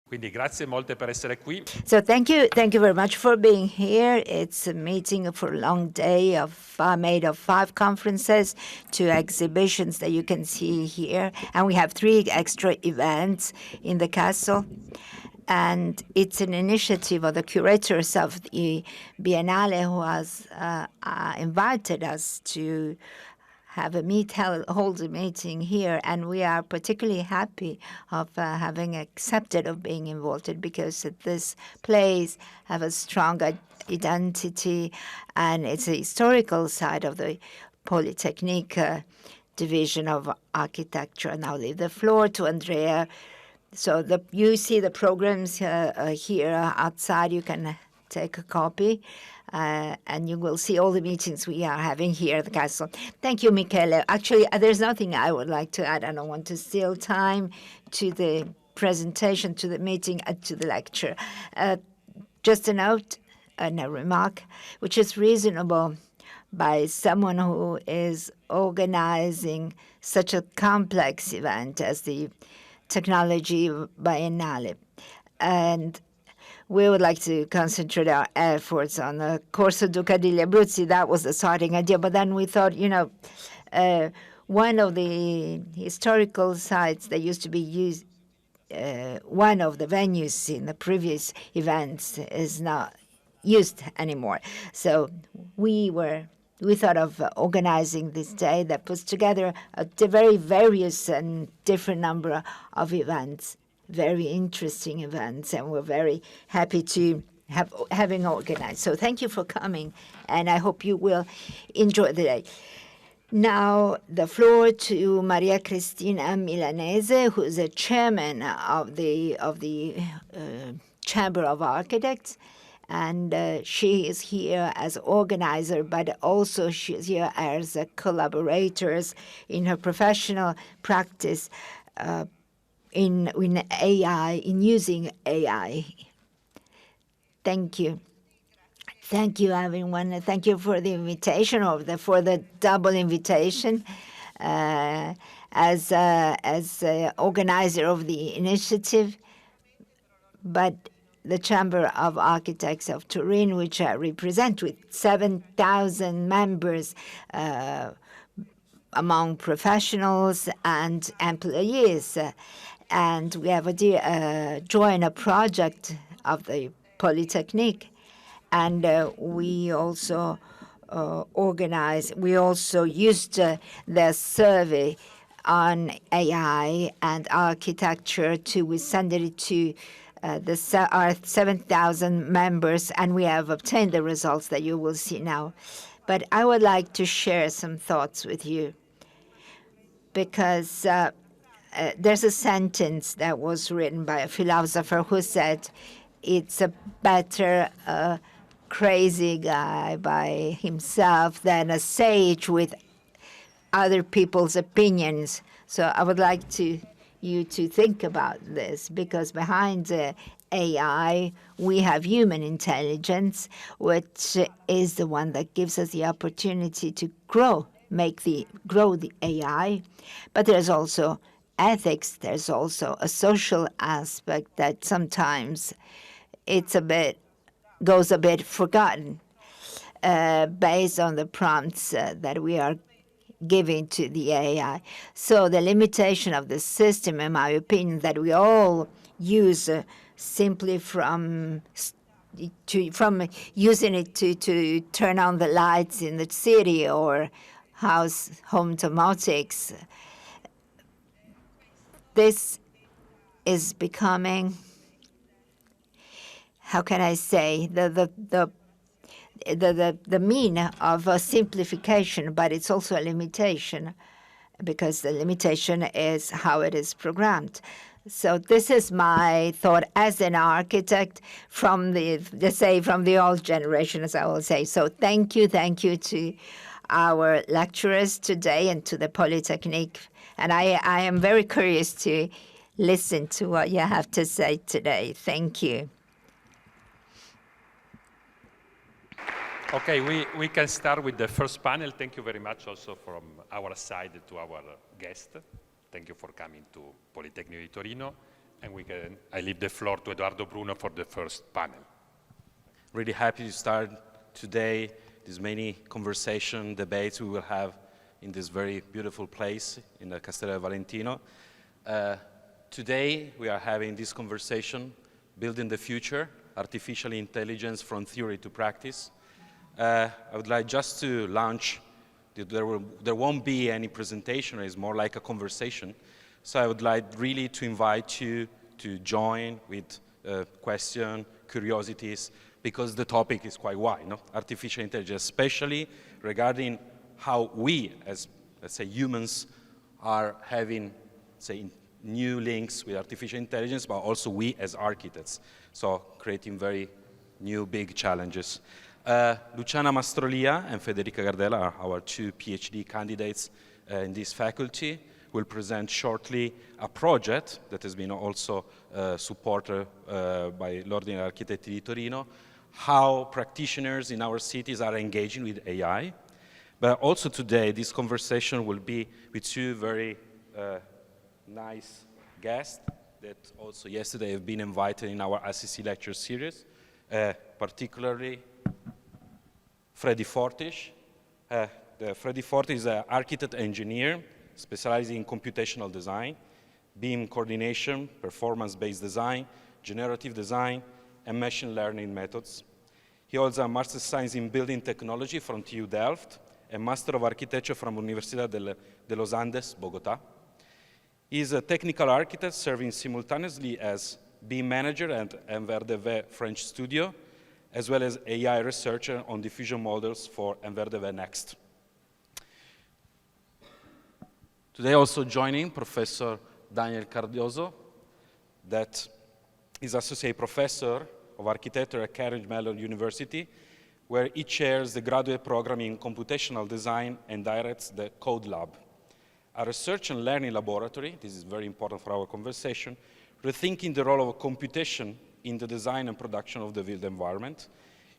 Quindi grazie molte per essere qui. So thank you very much for being here. It's a meeting for a long day made of 5 conferences, 2 exhibitions that you can see here, and we have 3 extra events in the castle. And it's an initiative of the curators of the Biennale who has invited us to have hold a meeting here, and we are particularly happy of having accepted of being involved, because this place have a strong identity, and it's a historical side of the Politecnico division of architecture. And I'll leave the floor to Andrea. So you see the programs here outside. You can take a copy. And you will see all the meetings we are having here at the castle. Thank you, Michele. Actually, there's nothing I would like to add. I don't want to steal time to the presentation, to the meeting, and to the lecture. Just a note and a remark, which is reasonable by someone who is organizing such a complex event as the Technology Biennale. And we would like to concentrate our efforts on the Corso Duca degli Abruzzi. That was the starting idea. But then we thought, one of the historical sites that used to be used, one of the venues in the previous events is not used anymore. So we thought of organizing this day that puts together a very various and different number of events. Very interesting events, and we're very happy to having organized. So thank you for coming, and I hope you will enjoy the day. Now the floor to Maria Cristina Milanese, who is the chairman of the Chamber of Architects, and she is here as organizer, but also she is here as a collaborator in her professional practice. In AI, in using AI. Thank you. Thank you, everyone. Thank you for the invitation, for the double invitation. As organizer of the initiative, but the Chamber of Architects of Turin, which I represent, with 7,000 members among professionals and employees. And we have joined a project of the Polytechnique, and we also used the survey on AI and architecture we sent it to our 7,000 members, and we have obtained the results that you will see now. But I would like to share some thoughts with you, because there's a sentence that was written by a philosopher who said, it's a better crazy guy by himself than a sage with other people's opinions. So I would like you to think about this, because behind AI, we have human intelligence, which is the one that gives us the opportunity to grow the AI. But there's also ethics, there's also a social aspect that sometimes goes a bit forgotten based on the prompts that we are giving to the AI. So the limitation of the system, in my opinion, that we all use simply from using it to turn on the lights in the city or home domotics. This is becoming, how can I say, the mean of a simplification, but it's also a limitation, because the limitation is how it is programmed. So this is my thought as an architect from the old generation, as I will say. So thank you to our lecturers today and to the Polytechnique. And I am very curious to listen to what you have to say today. Thank you. Okay, we can start with the first panel. Thank you very much also from our side to our guest. Thank you for coming to Politecnico di Torino. And I leave the floor to Eduardo Bruno for the first panel. Really happy to start today these many conversation, debates we will have in this very beautiful place in the Castello Valentino. Today we are having this conversation, Building the Future, Artificial Intelligence from Theory to Practice. I would like just to launch, there won't be any presentation, it's more like a conversation. So I would like really to invite you to join with questions, curiosities, because the topic is quite wide, no? Artificial intelligence, especially regarding how we, as let's say humans, are having, say, new links with artificial intelligence, but also we as architects, so creating very new big challenges. Luciana Mastrolia and Federica Gardella are our two PhD candidates in this faculty. Will present shortly a project that has been also supported by l'Ordine Architetti di Torino, how practitioners in our cities are engaging with AI. But also today, this conversation will be with two very nice guests that also yesterday have been invited in our ACC lecture series, particularly Freddy Fortich. Freddy Fortich is an architect engineer specializing in computational design, BIM coordination, performance-based design, generative design, and machine learning methods. He holds a Master's of Science in Building Technology from TU Delft and Master of Architecture from Universidad de los Andes, Bogotá. He is a technical architect serving simultaneously as BIM manager at Envers French studio, as well as AI researcher on diffusion models for Envers Next. Today also joining Professor Daniel Cardoso, that is Associate Professor of Architecture at Carnegie Mellon University, where he chairs the graduate program in computational design and directs the Code Lab, a research and learning laboratory, this is very important for our conversation, rethinking the role of computation in the design and production of the built environment.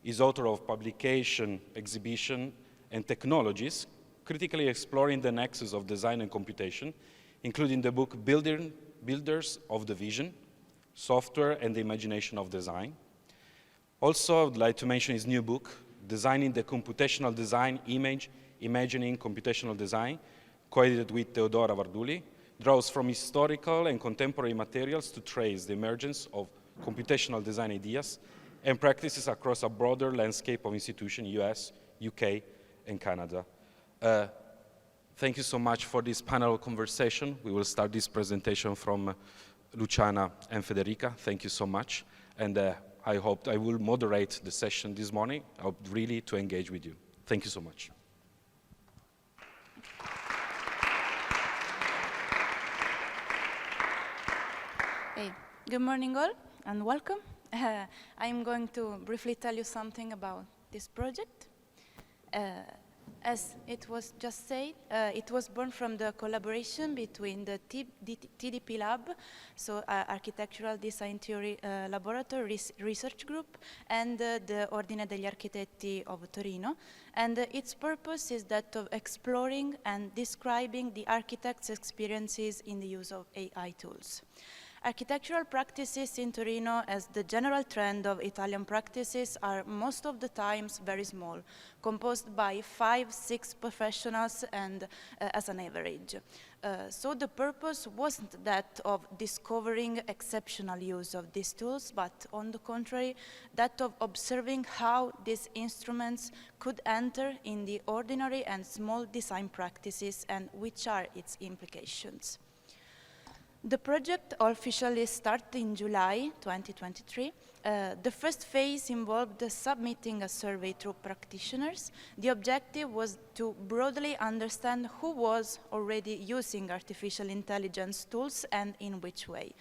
He's author of publication, exhibition, and technologies, critically exploring the nexus of design and computation, including the book Builders of the Vision, Software and the Imagination of Design. Also, I would like to mention his new book, Designing the Computational Design Image, Imagining Computational Design, co-edited with Teodora Varduli, draws from historical and contemporary materials to trace the emergence of computational design ideas and practices across a broader landscape of institutions, US, UK, and Canada. Thank you so much for this panel conversation. We will start this presentation from Luciana and Federica. Thank you so much. And I hope I will moderate the session this morning. I hope really to engage with you. Thank you so much. Hey, good morning all and welcome. I'm going to briefly tell you something about this project. As it was just said, it was born from the collaboration between the TDP Lab, so Architectural Design Theory Laboratory Research Group, and the Ordine degli Architetti of Torino. And its purpose is that of exploring and describing the architect's experiences in the use of AI tools. Architectural practices in Torino, as the general trend of Italian practices, are most of the times very small, composed by 5-6 professionals and as an average. So the purpose wasn't that of discovering exceptional use of these tools, but on the contrary, that of observing how these instruments could enter in the ordinary and small design practices and which are its implications. The project officially started in July 2023. The first phase involved submitting a survey through practitioners. The objective was to broadly understand who was already using artificial intelligence tools and in which way.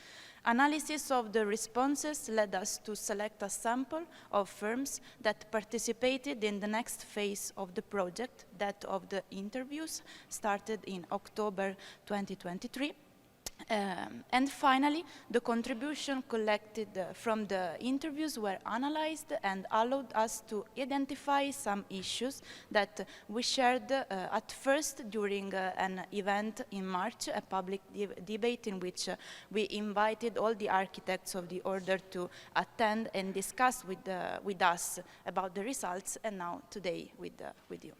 Analysis of the responses led us to select a sample of firms that participated in the next phase of the project, that of the interviews, started in October 2023. And finally, the contribution collected from the interviews were analyzed and allowed us to identify some issues that we shared at first during an event in March, a public debate in which we invited all the architects of the order to attend and discuss with us about the results, and now today with you.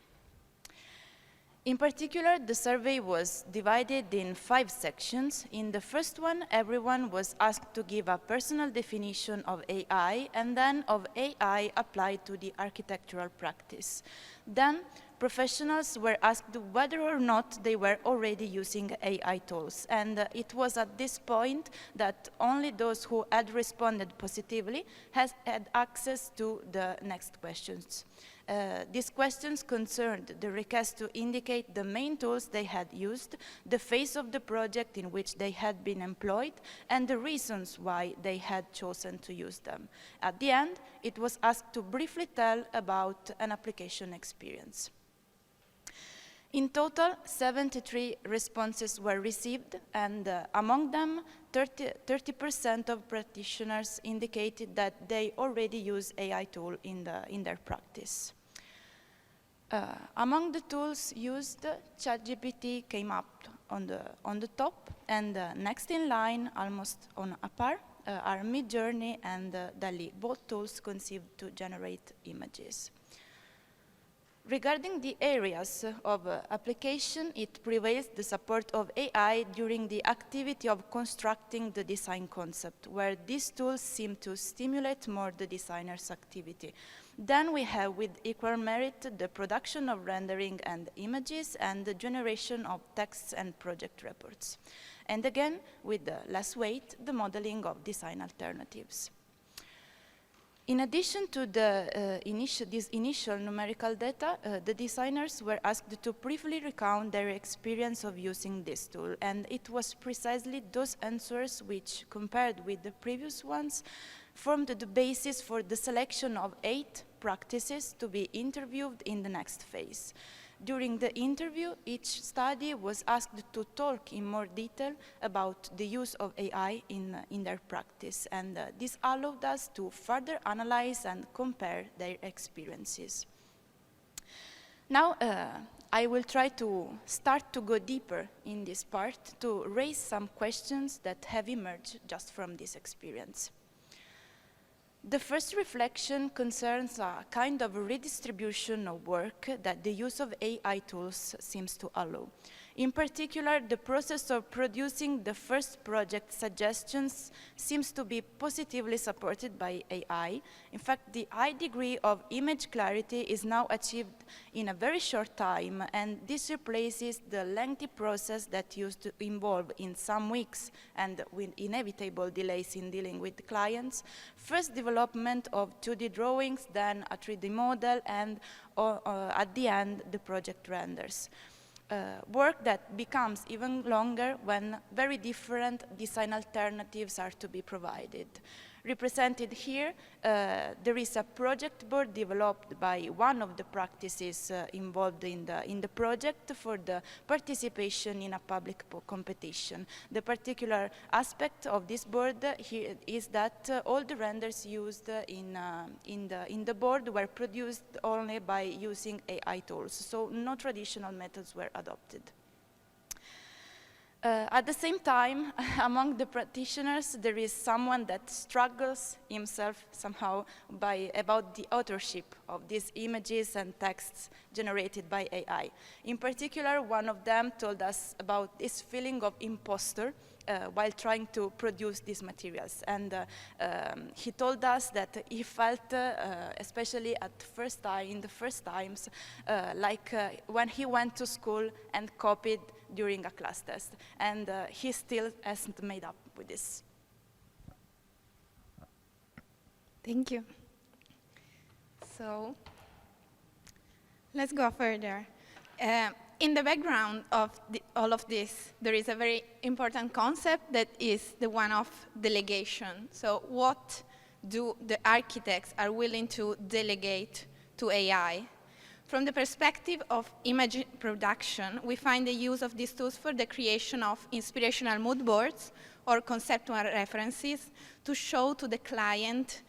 In particular, the survey was divided in 5 sections. In the first one, everyone was asked to give a personal definition of AI and then of AI applied to the architectural practice. Then, professionals were asked whether or not they were already using AI tools. And it was at this point that only those who had responded positively had access to the next questions. These questions concerned the request to indicate the main tools they had used, the phase of the project in which they had been employed, and the reasons why they had chosen to use them. At the end, it was asked to briefly tell about an application experience. In total, 73 responses were received, and among them, 30% of practitioners indicated that they already use AI tool in their practice. Among the tools used, ChatGPT came up on the top, and next in line, almost on a par, are Midjourney and dell'IA, both tools conceived to generate images. Regarding the areas of application, it prevails the support of AI during the activity of constructing the design concept, where these tools seem to stimulate more the designer's activity. Then we have, with equal merit, the production of rendering and images and the generation of texts and project reports. And again, with less weight, the modeling of design alternatives. In addition to this initial numerical data, the designers were asked to briefly recount their experience of using this tool, and it was precisely those answers which, compared with the previous ones, formed the basis for the selection of 8 practices to be interviewed in the next phase. During the interview, each study was asked to talk in more detail about the use of AI in their practice, and this allowed us to further analyze and compare their experiences. Now, I will try to start to go deeper in this part to raise some questions that have emerged just from this experience. The first reflection concerns a kind of redistribution of work that the use of AI tools seems to allow. In particular, the process of producing the first project suggestions seems to be positively supported by AI. In fact, the high degree of image clarity is now achieved in a very short time, and this replaces the lengthy process that used to involve in some weeks and with inevitable delays in dealing with clients. First development of 2D drawings, then a 3D model, and at the end, the project renders. Work that becomes even longer when very different design alternatives are to be provided. Represented here, there is a project board developed by one of the practices involved in the project for the participation in a public competition. The particular aspect of this board here is that all the renders used in the board were produced only by using AI tools, so no traditional methods were adopted. At the same time, among the practitioners, there is someone that struggles himself somehow about the authorship of these images and texts generated by AI. In particular, one of them told us about this feeling of imposter while trying to produce these materials. And he told us that he felt, especially in the first times, like when he went to school and copied during a class test. And he still hasn't made up with this. Thank you. So let's go further. In the background of all of this, there is a very important concept that is the one of delegation. So what do the architects are willing to delegate to AI? From the perspective of image production, we find the use of these tools for the creation of inspirational mood boards or conceptual references to show to the client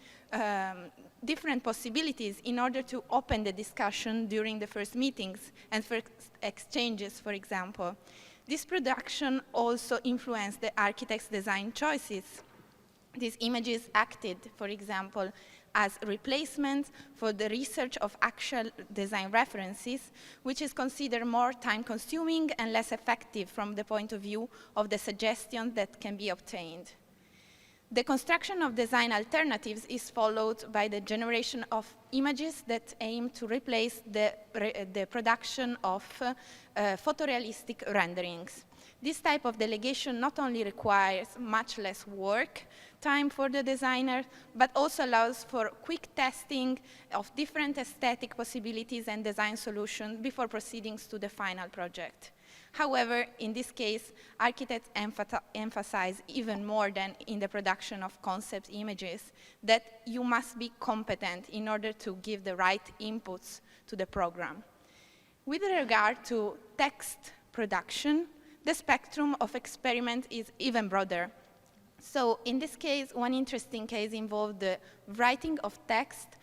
different possibilities in order to open the discussion during the first meetings and first exchanges, for example. This production also influenced the architect's design choices. These images acted, for example, as replacement for the research of actual design references, which is considered more time-consuming and less effective from the point of view of the suggestions that can be obtained. The construction of design alternatives is followed by the generation of images that aim to replace the production of photorealistic renderings. This type of delegation not only requires much less work time for the designer, but also allows for quick testing of different aesthetic possibilities and design solutions before proceeding to the final project. However, in this case, architects emphasize even more than in the production of concept images that you must be competent in order to give the right inputs to the program. With regard to text production, the spectrum of experiment is even broader. So in this case, one interesting case involved the writing of text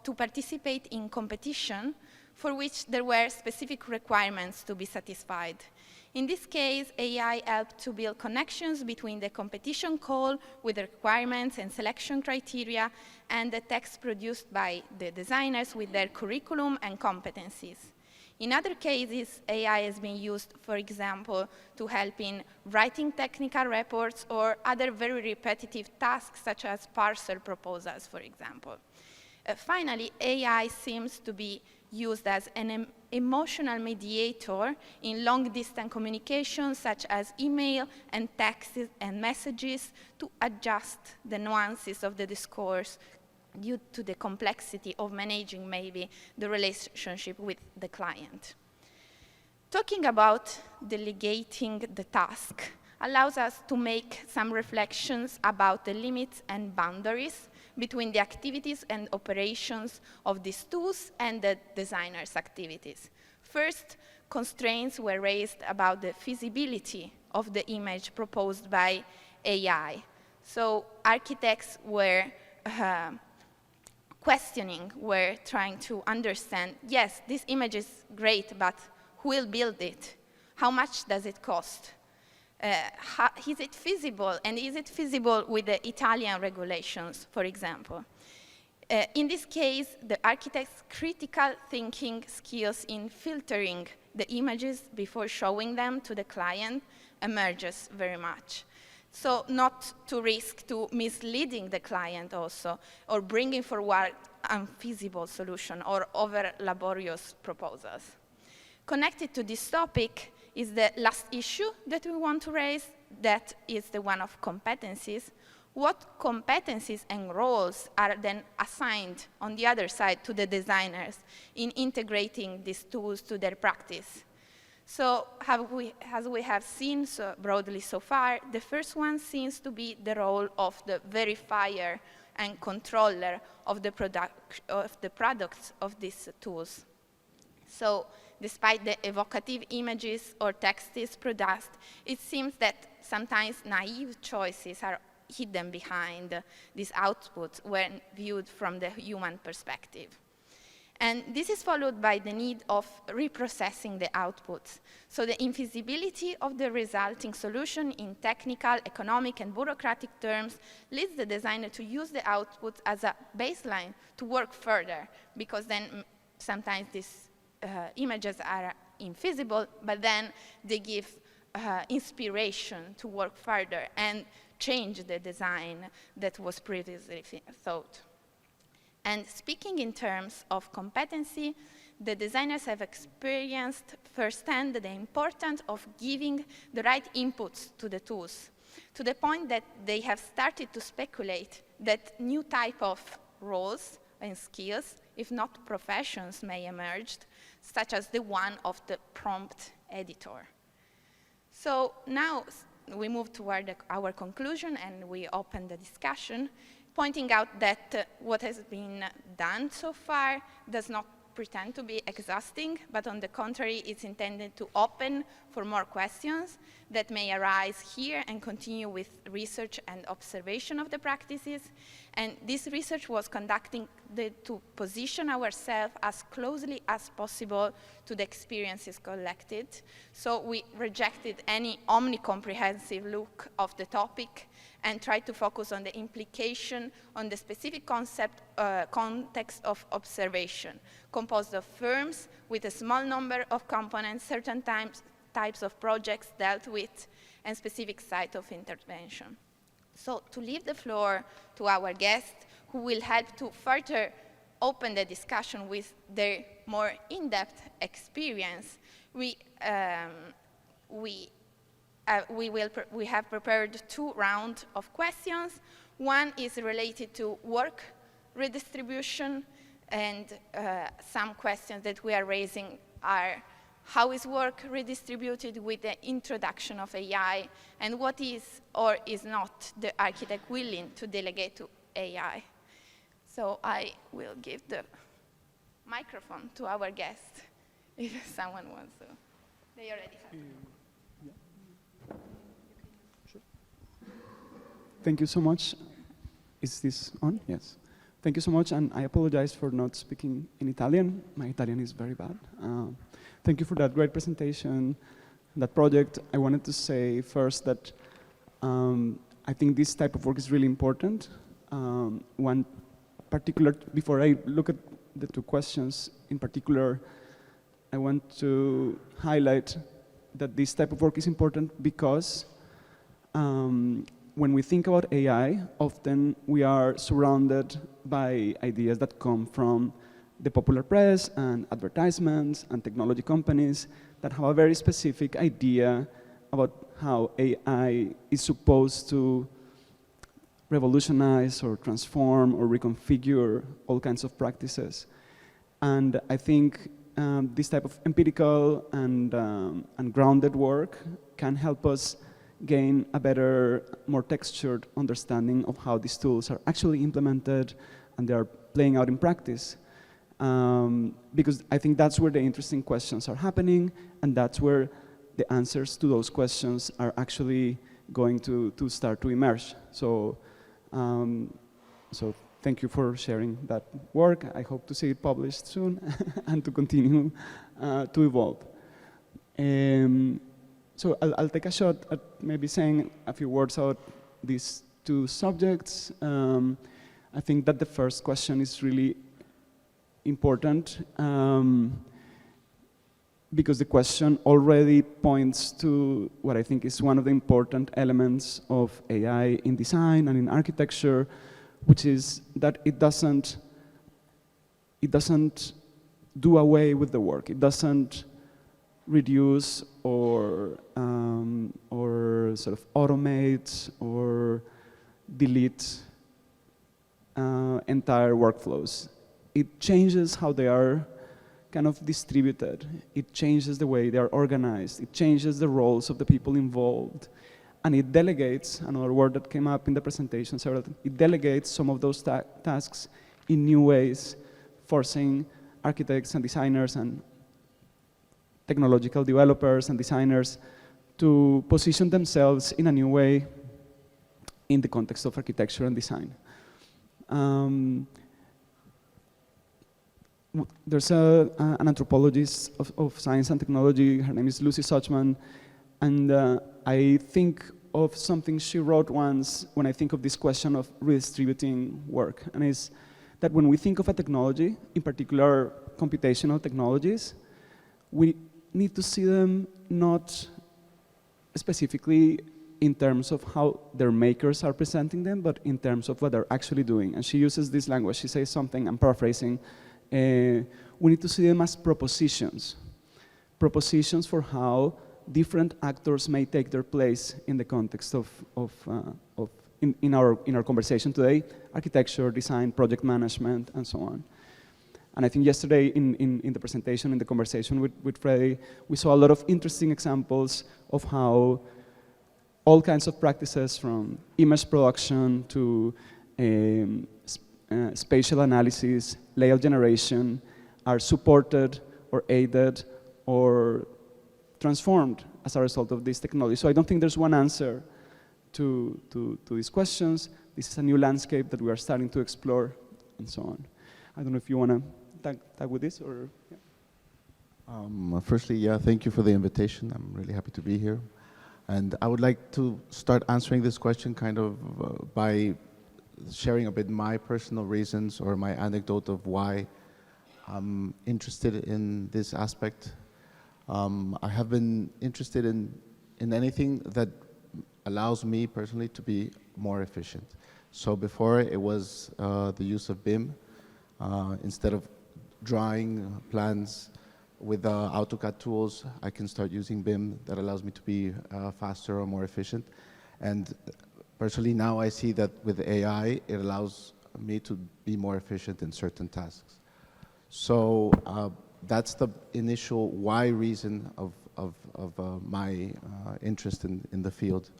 to participate in competition for which there were specific requirements to be satisfied. In this case, AI helped to build connections between the competition call with the requirements and selection criteria and the text produced by the designers with their curriculum and competencies. In other cases, AI has been used, for example, to help in writing technical reports or other very repetitive tasks, such as parcel proposals, for example. Finally, AI seems to be used as an emotional mediator in long-distance communication, such as email and texts and messages, to adjust the nuances of the discourse due to the complexity of managing maybe the relationship with the client. Talking about delegating the task allows us to make some reflections about the limits and boundaries between the activities and operations of these tools and the designer's activities. First, constraints were raised about the feasibility of the image proposed by AI. So architects were questioning, were trying to understand, yes, this image is great, but who will build it? How much does it cost? Is it feasible, and is it feasible with the Italian regulations, for example? In this case, the architect's critical thinking skills in filtering the images before showing them to the client emerges very much. So not to risk to misleading the client also, or bringing forward unfeasible solution or over-laborious proposals. Connected to this topic is the last issue that we want to raise, that is the one of competencies. What competencies and roles are then assigned on the other side to the designers in integrating these tools to their practice? So as we have seen so broadly so far, the first one seems to be the role of the verifier and controller of the products of these tools. So despite the evocative images or texts produced, it seems that sometimes naive choices are hidden behind these outputs when viewed from the human perspective. And this is followed by the need of reprocessing the outputs. So the infeasibility of the resulting solution in technical, economic, and bureaucratic terms leads the designer to use the output as a baseline to work further, because then sometimes these images are infeasible, but then they give inspiration to work further and change the design that was previously thought. And speaking in terms of competency, the designers have experienced firsthand the importance of giving the right inputs to the tools, to the point that they have started to speculate that new type of roles and skills, if not professions, may emerge, such as the one of the prompt editor. So now we move toward our conclusion and we open the discussion, pointing out that what has been done so far does not pretend to be exhausting, but on the contrary, it's intended to open for more questions that may arise here and continue with research and observation of the practices. And this research was conducting to position ourselves as closely as possible to the experiences collected. So we rejected any omnicomprehensive look of the topic and tried to focus on the implication on the specific context of observation, composed of firms with a small number of components, certain types of projects dealt with, and specific site of intervention. So to leave the floor to our guests, who will help to further open the discussion with their more in-depth experience, we have prepared 2 rounds of questions. One is related to work redistribution, and some questions that we are raising are: how is work redistributed with the introduction of AI, and what is or is not the architect willing to delegate to AI? So I will give the microphone to our guest if someone wants to. They already have it. Thank you so much. Is this on? Yes. Thank you so much, and I apologize for not speaking in Italian. My Italian is very bad. Thank you for that great presentation, that project. I wanted to say first that I think this type of work is really important. One particular, before I look at the 2 questions in particular, I want to highlight that this type of work is important because when we think about AI, often we are surrounded by ideas that come from the popular press and advertisements and technology companies that have a very specific idea about how AI is supposed to revolutionize or transform or reconfigure all kinds of practices. And I think this type of empirical and grounded work can help us gain a better, more textured understanding of how these tools are actually implemented and they are playing out in practice. Because I think that's where the interesting questions are happening, and that's where the answers to those questions are actually going to start to emerge. So, so thank you for sharing that work. I hope to see it published soon and to continue to evolve. So I'll take a shot at maybe saying a few words about these 2 subjects. I think that the first question is really important because the question already points to what I think is one of the important elements of AI in design and in architecture, which is that it doesn't do away with the work. It doesn't reduce or sort of automate or delete entire workflows. It changes how they are kind of distributed. It changes the way they are organized. It changes the roles of the people involved. And it delegates, another word that came up in the presentation several times, it delegates some of those tasks in new ways, forcing architects and designers and technological developers and designers to position themselves in a new way in the context of architecture and design. There's an anthropologist of science and technology, her name is Lucy Suchman, and I think of something she wrote once when I think of this question of redistributing work, and is that when we think of a technology, in particular computational technologies, we need to see them not specifically in terms of how their makers are presenting them, but in terms of what they're actually doing. And she uses this language. She says something, I'm paraphrasing, we need to see them as propositions. Propositions for how different actors may take their place in the context in our conversation today, architecture, design, project management, and so on. And I think yesterday in the presentation, in the conversation with Freddie, we saw a lot of interesting examples of how all kinds of practices from image production to spatial analysis, layout generation, are supported or aided or transformed as a result of this technology. So I don't think there's one answer to these questions. This is a new landscape that we are starting to explore and so on. I don't know if you want to tag with this or... Yeah. Firstly, yeah, thank you for the invitation. I'm really happy to be here. And I would like to start answering this question kind of by sharing a bit my personal reasons or my anecdote of why I'm interested in this aspect. I have been interested in anything that allows me personally to be more efficient. So before it was the use of BIM. Instead of drawing plans with AutoCAD tools, I can start using BIM that allows me to be faster or more efficient. And personally now I see that with AI, it allows me to be more efficient in certain tasks. So that's the initial why reason of my interest in the field.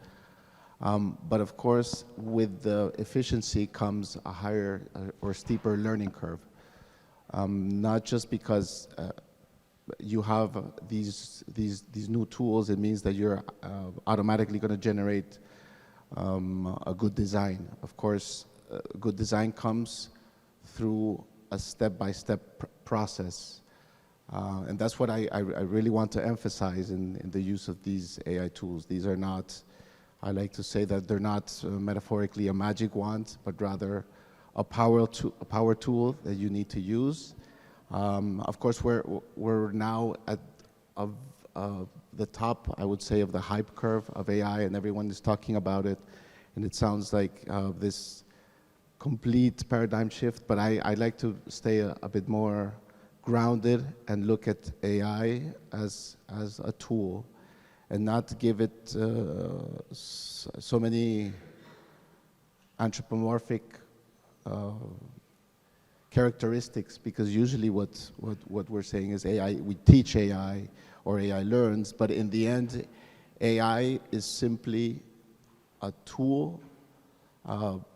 But of course, with the efficiency comes a higher or steeper learning curve. Not just because you have these new tools, it means that you're automatically going to generate a good design. Of course, good design comes through a step-by-step process. And that's what I really want to emphasize in the use of these AI tools. These are not, I like to say that they're not metaphorically a magic wand, but rather a power tool that you need to use. Of course, we're now at the top, I would say, of the hype curve of AI, and everyone is talking about it. And it sounds like this complete paradigm shift, but I like to stay a bit more grounded and look at AI as a tool and not give it so many anthropomorphic characteristics, because usually what we're saying is AI, we teach AI or AI learns, but in the end, AI is simply a tool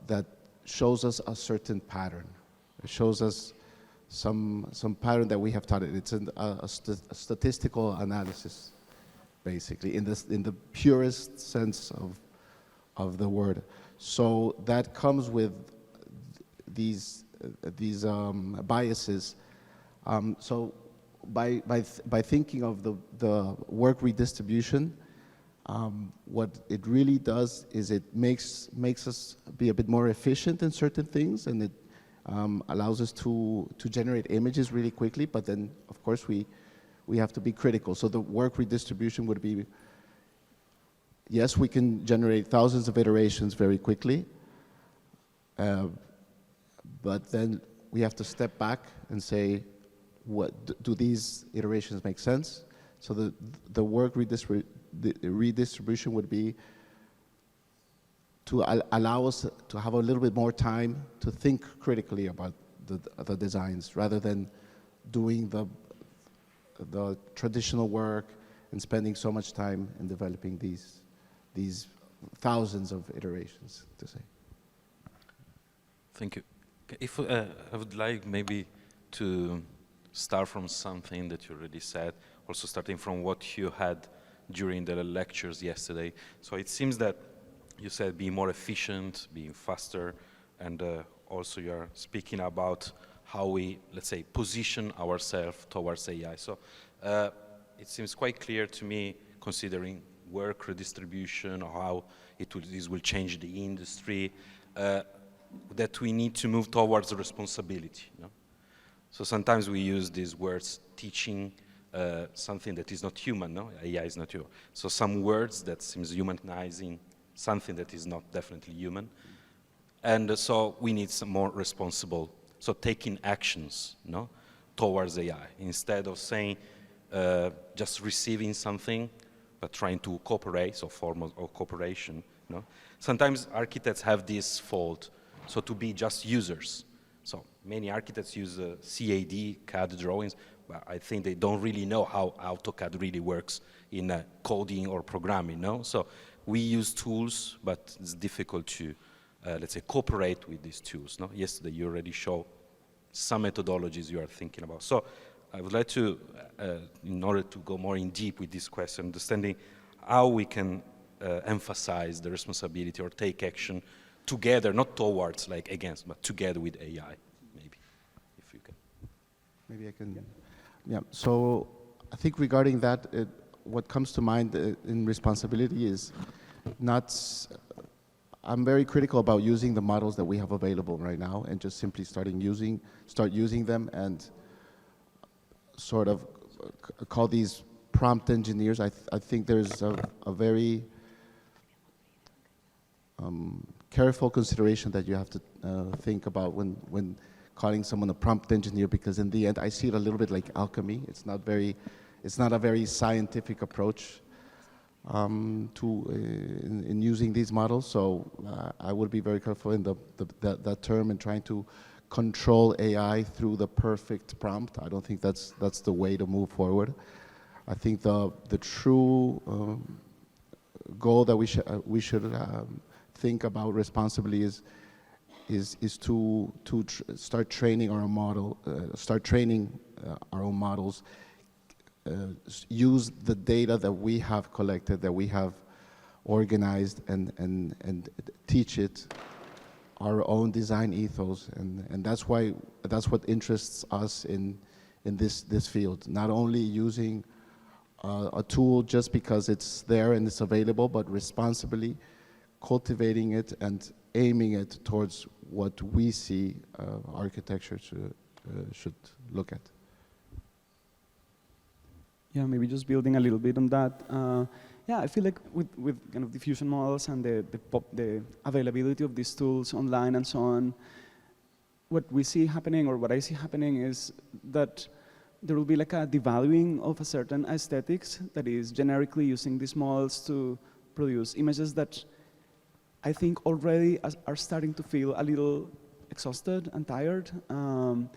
that shows us a certain pattern. It shows us some pattern that we have taught it. It's a statistical analysis, basically, in the purest sense of the word. So that comes with these biases. So by thinking of the work redistribution, what it really does is it makes us be a bit more efficient in certain things, and it allows us to generate images really quickly. But then, of course, we have to be critical. So the work redistribution would be, yes, we can generate thousands of iterations very quickly, but then we have to step back and say, do these iterations make sense? So the work redistribution would be to allow us to have a little bit more time to think critically about the designs, rather than doing the traditional work and spending so much time in developing these thousands of iterations, to say. Thank you. If I would like maybe to start from something that you already said, also starting from what you had during the lectures yesterday. So it seems that you said being more efficient, being faster, and also you're speaking about how we, let's say, position ourselves towards AI. So it seems quite clear to me, considering work redistribution or how this will change the industry, that we need to move towards responsibility. You know? So sometimes we use these words, teaching something that is not human, no? AI is not human. So some words that seems humanizing something that is not definitely human. And so we need some more responsible, so taking actions, no, towards AI, instead of saying just receiving something, but trying to cooperate, so form of cooperation. No? Sometimes architects have this fault, so to be just users. So many architects use CAD drawings, but I think they don't really know how AutoCAD really works in coding or programming, no? So we use tools, but it's difficult to, let's say, cooperate with these tools, no? Yesterday you already showed some methodologies you are thinking about. So I would like to, in order to go more in deep with this question, understanding how we can emphasize the responsibility or take action together, not towards, like against, but together with AI, maybe, if you can. Maybe I can, yeah. So I think regarding that, what comes to mind in responsibility is not, I'm very critical about using the models that we have available right now and just simply start using them and sort of call these prompt engineers. I think there's a very careful consideration that you have to think about when calling someone a prompt engineer, because in the end I see it a little bit like alchemy. It's not a very scientific approach in using these models. So I would be very careful in that term and trying to control AI through the perfect prompt. I don't think that's the way to move forward. I think the true goal that we should think about responsibly is to start training our model, our own models, use the data that we have collected, that we have organized, and teach it our own design ethos, and that's what interests us in this field. Not only using a tool just because it's there and it's available, but responsibly cultivating it and aiming it towards what we see architecture should look at. Yeah, maybe just building a little bit on that. Yeah, I feel like with kind of diffusion models and the availability of these tools online and so on, what we see happening, or what I see happening, is that there will be like a devaluing of a certain aesthetics that is generically using these models to produce images that I think already are starting to feel a little exhausted and tired. And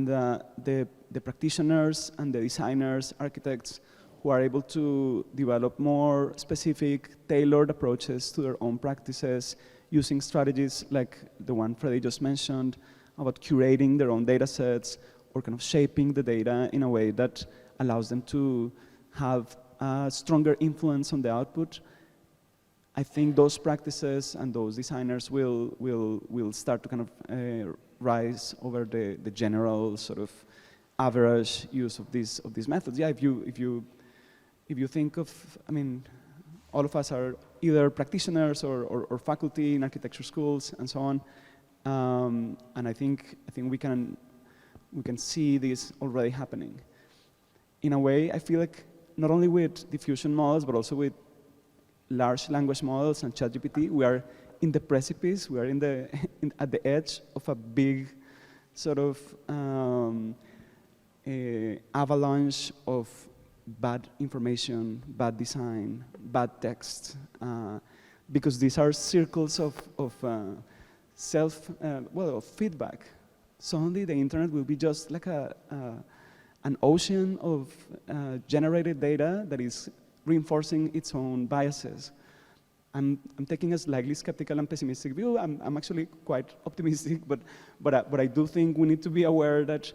the practitioners and the designers, architects, who are able to develop more specific, tailored approaches to their own practices, using strategies like the one Freddie just mentioned, about curating their own data sets, or kind of shaping the data in a way that allows them to have a stronger influence on the output. I think those practices and those designers will start to kind of rise over the general sort of average use of these methods. Yeah, if you think of, I mean, all of us are either practitioners or faculty in architecture schools and so on, and I think we can see this already happening. In a way, I feel like not only with diffusion models, but also with large language models and ChatGPT, we are in the precipice, we are at the edge of a big sort of avalanche of bad information, bad design, bad text, because these are circles of of feedback. Suddenly the internet will be just like an ocean of generated data that is reinforcing its own biases. I'm taking a slightly skeptical and pessimistic view. I'm actually quite optimistic, but I do think we need to be aware that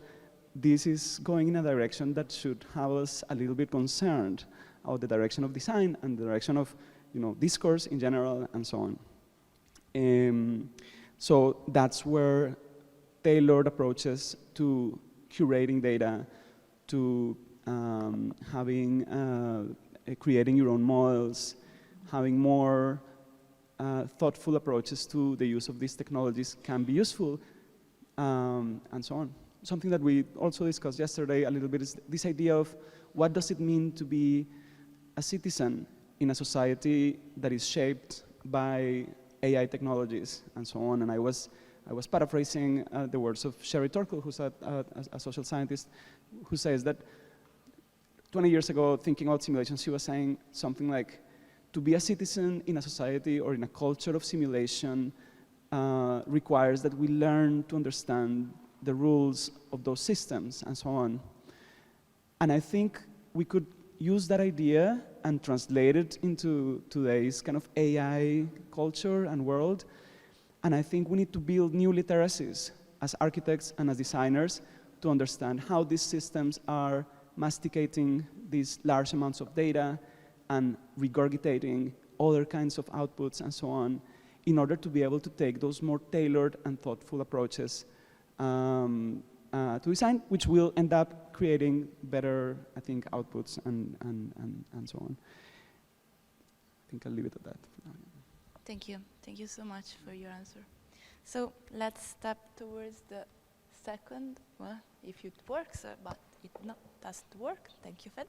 this is going in a direction that should have us a little bit concerned about the direction of design and the direction of, discourse in general and so on. So that's where tailored approaches to curating data, to creating your own models, having more thoughtful approaches to the use of these technologies can be useful, and so on. Something that we also discussed yesterday a little bit is this idea of what does it mean to be a citizen in a society that is shaped by AI technologies and so on. And I was paraphrasing the words of Sherry Turkle, who's a social scientist, who says that 20 years ago, thinking about simulations, she was saying something like, to be a citizen in a society or in a culture of simulation requires that we learn to understand the rules of those systems and so on. And I think we could use that idea and translate it into today's kind of AI culture and world. And I think we need to build new literacies as architects and as designers to understand how these systems are masticating these large amounts of data and regurgitating other kinds of outputs and so on, in order to be able to take those more tailored and thoughtful approaches to design, which will end up creating better, I think, outputs and so on. I think I'll leave it at that for now. Thank you. Thank you so much for your answer. So let's step towards the second, well, if it works, but it doesn't work. Thank you, Fed.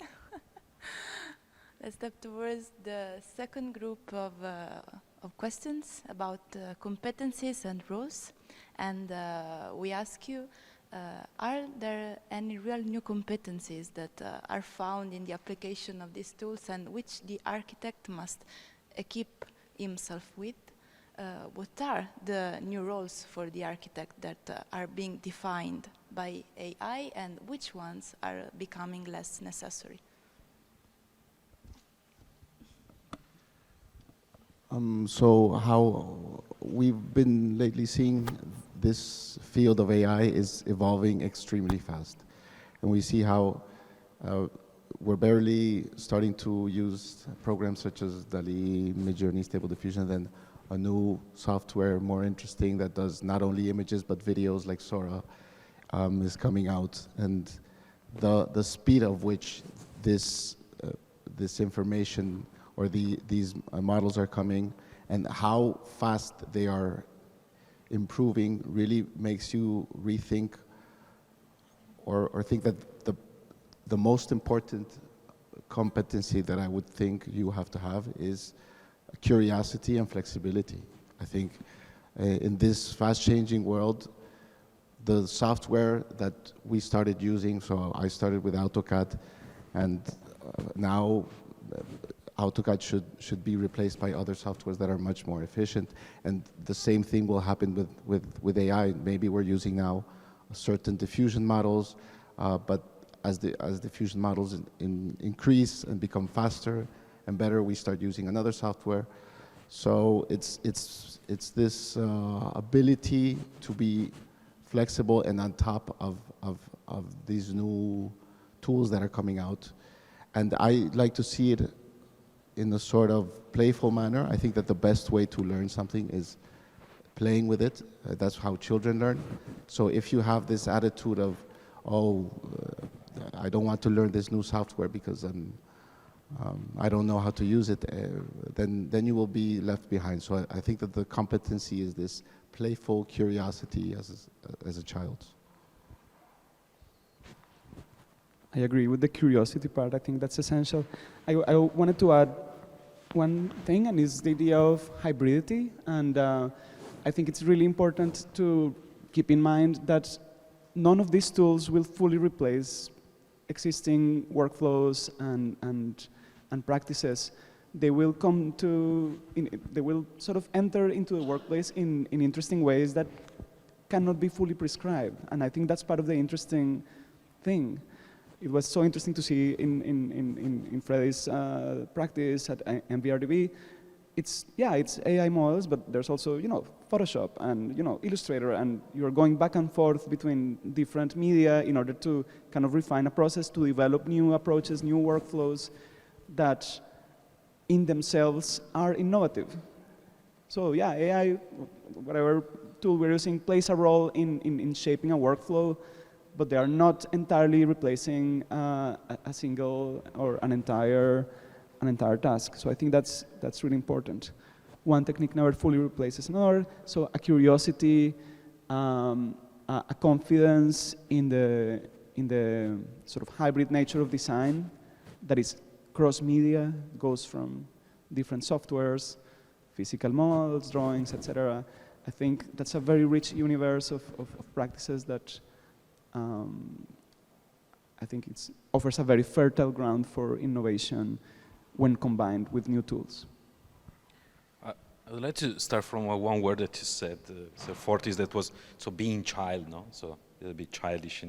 Let's step towards the second group of questions about competencies and roles. And we ask you, are there any real new competencies that are found in the application of these tools and which the architect must equip himself with? What are the new roles for the architect that are being defined by AI and which ones are becoming less necessary? So how we've been lately seeing this field of AI is evolving extremely fast. And we see how we're barely starting to use programs such as dall'I, Midjourney, Stable Diffusion, then a new software more interesting that does not only images but videos like Sora is coming out. And the speed of which this information or these models are coming and how fast they are improving really makes you rethink or think that the most important competency that I would think you have to have is curiosity and flexibility. I think in this fast-changing world, the software that we started using, so I started with AutoCAD, and now AutoCAD should be replaced by other softwares that are much more efficient. And the same thing will happen with AI. Maybe we're using now certain diffusion models, but as the diffusion models increase and become faster and better, we start using another software. So it's this ability to be flexible and on top of these new tools that are coming out. And I like to see it in a sort of playful manner. I think that the best way to learn something is playing with it. That's how children learn. So if you have this attitude of, I don't want to learn this new software because I don't know how to use it, then you will be left behind. So I think that the competency is this playful curiosity as a child. I agree with the curiosity part. I think that's essential. I wanted to add one thing, and it's the idea of hybridity. And I think it's really important to keep in mind that none of these tools will fully replace existing workflows and practices. They will they will sort of enter into the workplace in interesting ways that cannot be fully prescribed. And I think that's part of the interesting thing. It was so interesting to see in Freddy's practice at MVRDB. It's AI models, but there's also Photoshop and Illustrator, and you're going back and forth between different media in order to kind of refine a process to develop new approaches, new workflows that in themselves are innovative. So yeah, AI, whatever tool we're using, plays a role in shaping a workflow, but they are not entirely replacing a single or an entire task. So I think that's really important. One technique never fully replaces another. So a curiosity, a confidence in the sort of hybrid nature of design that is cross-media, goes from different softwares, physical models, drawings, etc. I think that's a very rich universe of practices that I think it offers a very fertile ground for innovation when combined with new tools. I would like to start from one word that you said, Fortich, that was being child, no? So a little bit childish.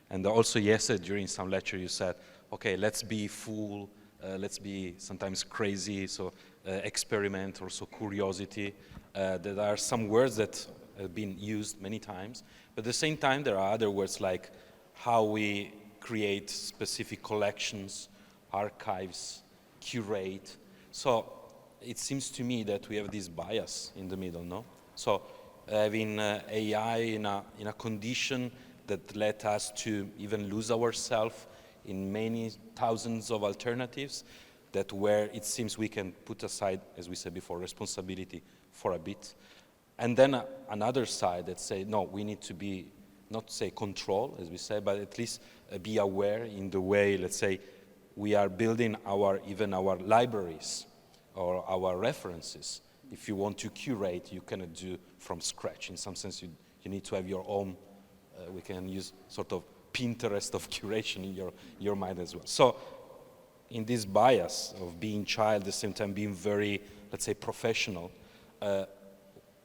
And also yesterday during some lecture you said, okay, let's be fool, let's be sometimes crazy, so experiment, also curiosity. There are some words that have been used many times, But at the same time, there are other words like how we create specific collections, archives, curate. So it seems to me that we have this bias in the middle, no? So having AI in a condition that let us to even lose ourselves in many thousands of alternatives, that where it seems we can put aside, as we said before, responsibility for a bit. And then another side that say, no, we need to be, not say control, as we say, but at least be aware in the way, let's say, we are building even our libraries or our references. If you want to curate, you cannot do from scratch. In some sense, you need to have your own, we can use sort of Pinterest of curation in your mind as well. So in this bias of being child, at the same time being very, let's say, professional,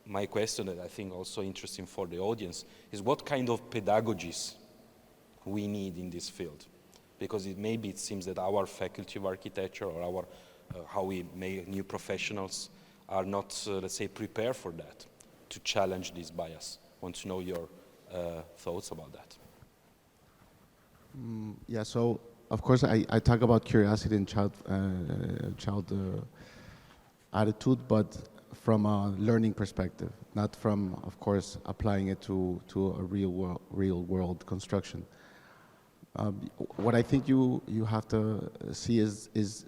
my question that I think also interesting for the audience is what kind of pedagogies we need in this field. Because maybe it seems that our faculty of architecture or our, how we make new professionals are not, let's say, prepared for that, to challenge this bias. I want to know your thoughts about that. Yeah, so of course I talk about curiosity and child attitude, but from a learning perspective, not from, of course, applying it to a real world construction. What I think you have to see is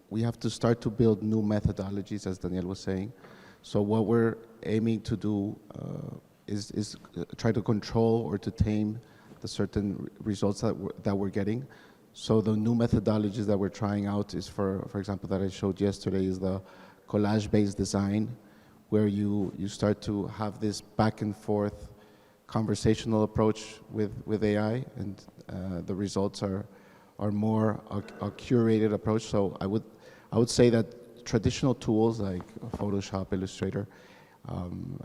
we have to start to build new methodologies, as Daniel was saying. So what we're aiming to do is try to control or to tame the certain results that we're getting. So the new methodologies that we're trying out is, for example, that I showed yesterday, is the collage-based design, where you start to have this back and forth conversational approach with AI, and the results are more a curated approach. So I would say that traditional tools like Photoshop, Illustrator,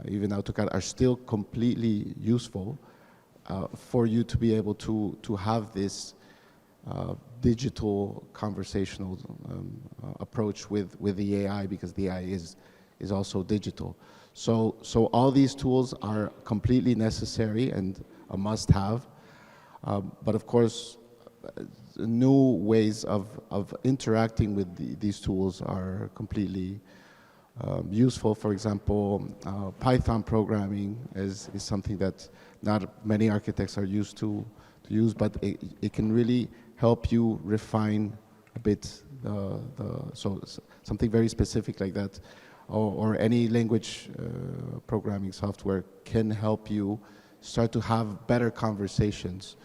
even AutoCAD are still completely useful for you to be able to have this digital conversational approach with the AI, because the AI is also digital. So all these tools are completely necessary and a must-have, but of course new ways of interacting with these tools are completely useful. For example, Python programming is something that not many architects are used to use, but it can really help you refine a bit so something very specific like that, or any language programming software can help you start to have better conversations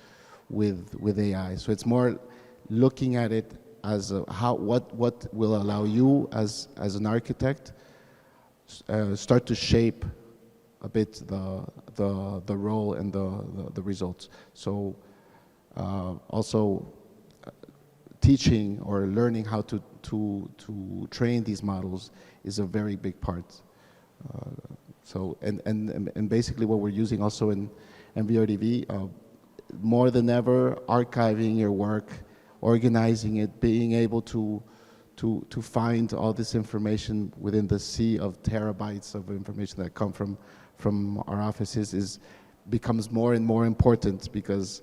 with AI. So it's more looking at it as what will allow you as an architect start to shape a bit the role and the results. So also teaching or learning how to train these models is a very big part. So and basically what we're using also in MVRDV, more than ever, archiving your work, organizing it, being able to find all this information within the sea of terabytes of information that come from our offices becomes more and more important, because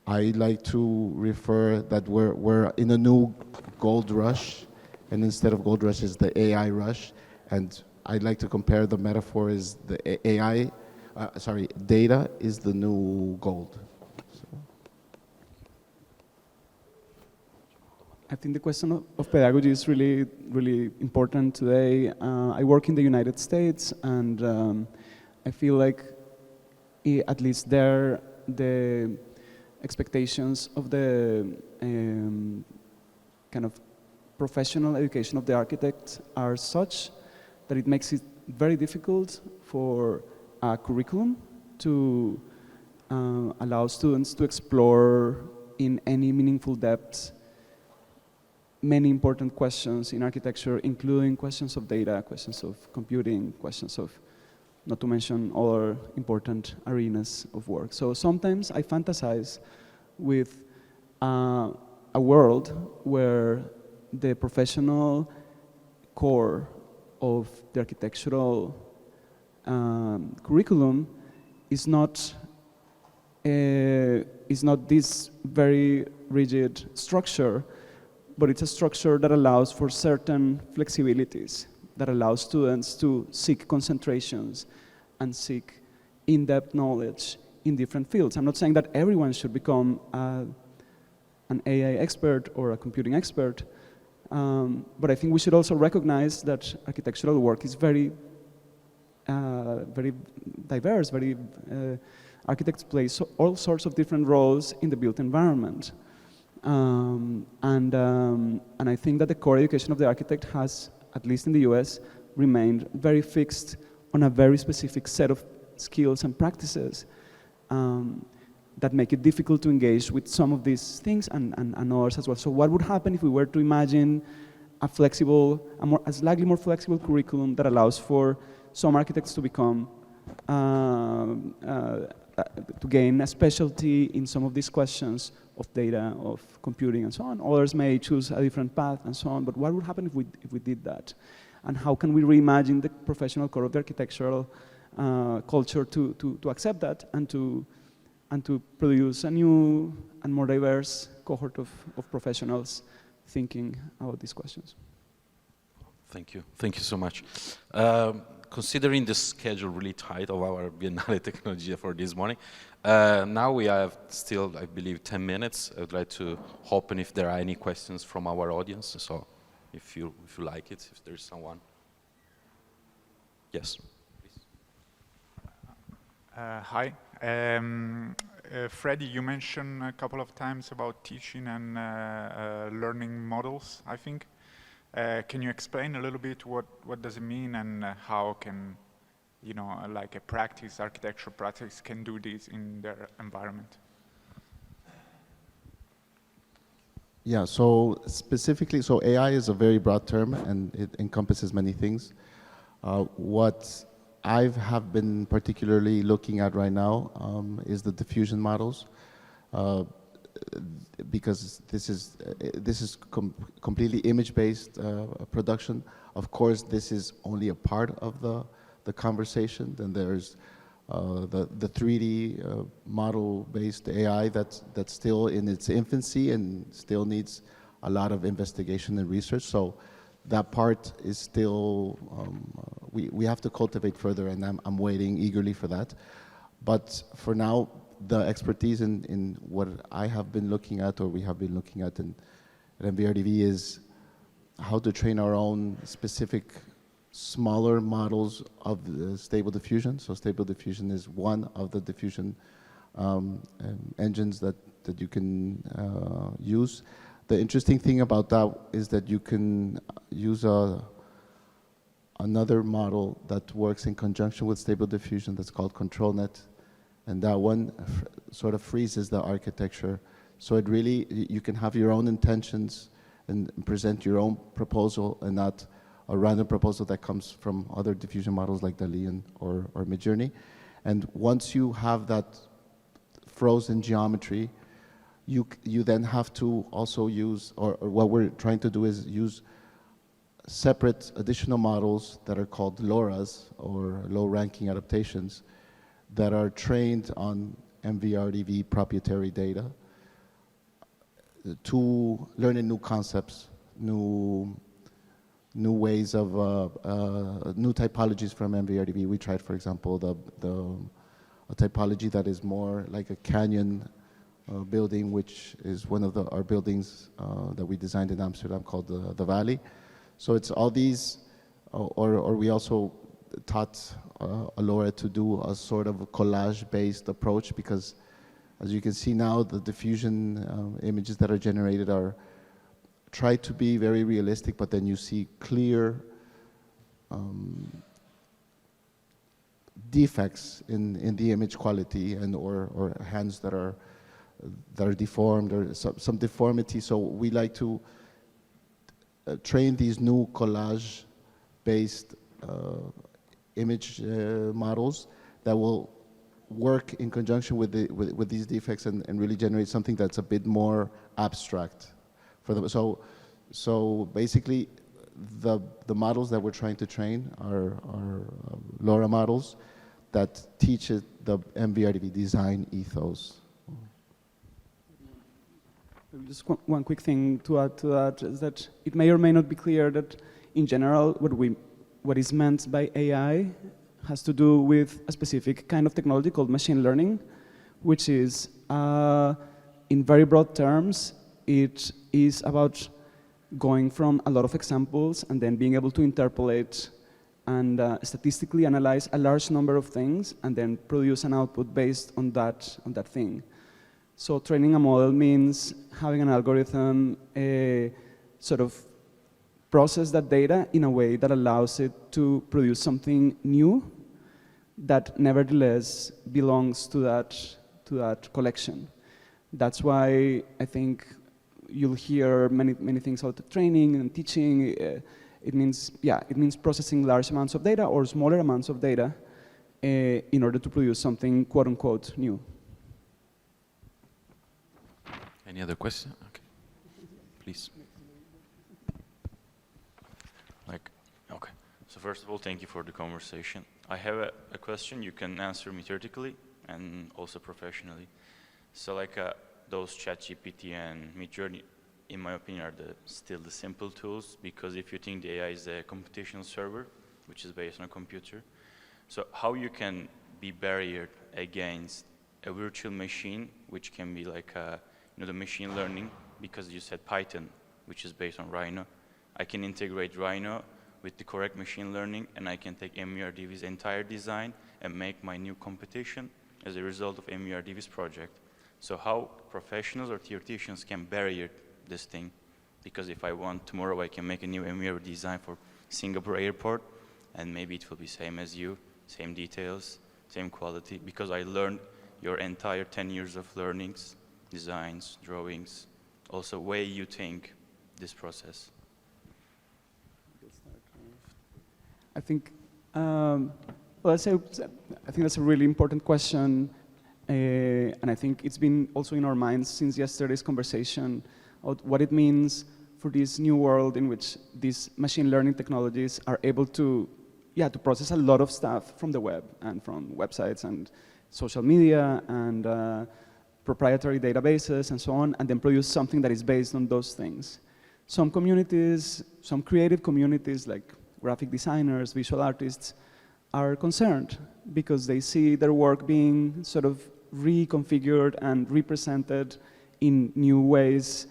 I like to refer that we're in a new gold rush, and instead of gold rush is the AI rush, and I'd like to compare the metaphor is the data is the new gold. So. I think the question of pedagogy is really, really important today. I work in the United States, and I feel like, at least there, the expectations of the kind of professional education of the architect are such that it makes it very difficult for a curriculum to allow students to explore in any meaningful depth many important questions in architecture, including questions of data, questions of computing, questions of, not to mention other important arenas of work. So sometimes I fantasize with a world where the professional core of the architectural curriculum is not this very rigid structure, but it's a structure that allows for certain flexibilities, that allows students to seek concentrations and seek in-depth knowledge in different fields. I'm not saying that everyone should become an AI expert or a computing expert, but I think we should also recognize that architectural work is very diverse. Architects play all sorts of different roles in the built environment. And I think that the core education of the architect has, at least in the US, remained very fixed on a very specific set of skills and practices that make it difficult to engage with some of these things and others as well. So what would happen if we were to imagine a slightly more flexible curriculum that allows for some architects to become, to gain a specialty in some of these questions of data, of computing, and so on. Others may choose a different path, and so on. But what would happen if we did that? And how can we reimagine the professional core of the architectural culture to accept that and to produce a new and more diverse cohort of professionals thinking about these questions? Thank you so much. Considering the schedule really tight of our Biennale Tecnologia for this morning, now we have still, I believe, 10 minutes. I would like to open if there are any questions from our audience. So if you like it, if there's someone. Yes, please. Hi. Freddie, you mentioned a couple of times about teaching and learning models, I think. Can you explain a little bit what does it mean and how can, like a architectural practice can do this in their environment? Yeah, so specifically, so AI is a very broad term and it encompasses many things. What I have been particularly looking at right now is the diffusion models, because this is completely image-based production. Of course, this is only a part of the conversation. Then there's the 3D model-based AI that's still in its infancy and still needs a lot of investigation and research. So that part is still, we have to cultivate further, and I'm waiting eagerly for that. But for now, the expertise in what I have been looking at, or we have been looking at at MVRDV, is how to train our own specific smaller models of the stable diffusion. So stable diffusion is one of the diffusion engines that you can use. The interesting thing about that is that you can use another model that works in conjunction with stable diffusion that's called ControlNet. And that one sort of freezes the architecture. So it really, you can have your own intentions and present your own proposal and not a random proposal that comes from other diffusion models like dell'i or Midjourney. And once you have that frozen geometry, you then have to also use, or what we're trying to do is use separate additional models that are called LoRAs, or low-ranking adaptations, that are trained on MVRDV proprietary data to learn new concepts, new ways of, new typologies from MVRDV. We tried, for example, a typology that is more like a canyon building, which is one of our buildings that we designed in Amsterdam called the Valley. So it's all these, or we also taught Alora to do a sort of a collage-based approach, because as you can see now, the diffusion images that are generated try to be very realistic, but then you see clear defects in the image quality or hands that are deformed, or some deformity. So we like to train these new collage-based image models that will work in conjunction with these defects and really generate something that's a bit more abstract for them. So basically, the models that we're trying to train are LoRa models that teaches the MVRDV design ethos? Just one quick thing to add to that is that it may or may not be clear that in general what is meant by AI has to do with a specific kind of technology called machine learning, which is, in very broad terms, it is about going from a lot of examples and then being able to interpolate and statistically analyze a large number of things and then produce an output based on that thing. So training a model means having an algorithm sort of process that data in a way that allows it to produce something new that nevertheless belongs to that collection. That's why I think you'll hear many things about the training and teaching. It means processing large amounts of data or smaller amounts of data in order to produce something quote unquote new. Any other question? Okay, please. Okay. So first of all, thank you for the conversation. I have a question. You can answer me theoretically and also professionally. So those ChatGPT and Midjourney, in my opinion, are still the simple tools, because if you think the AI is a computational server, which is based on a computer, so how you can be barriered against a virtual machine, which can be the machine learning, because you said Python, which is based on Rhino. I can integrate Rhino with the correct machine learning, and I can take MVRDV's entire design and make my new competition as a result of MVRDV's project. So how professionals or theoreticians can barrier this thing? Because if I want, tomorrow I can make a new MVRDV design for Singapore airport, and maybe it will be same as you, same details, same quality, because I learned your entire 10 years of learnings, designs, drawings, also way you think this process. I think, I think that's a really important question, and I think it's been also in our minds since yesterday's conversation about what it means for this new world in which these machine learning technologies are able to process a lot of stuff from the web and from websites and social media and proprietary databases and so on, and then produce something that is based on those things. Some communities, some creative communities like graphic designers, visual artists, are concerned because they see their work being sort of reconfigured and represented in new ways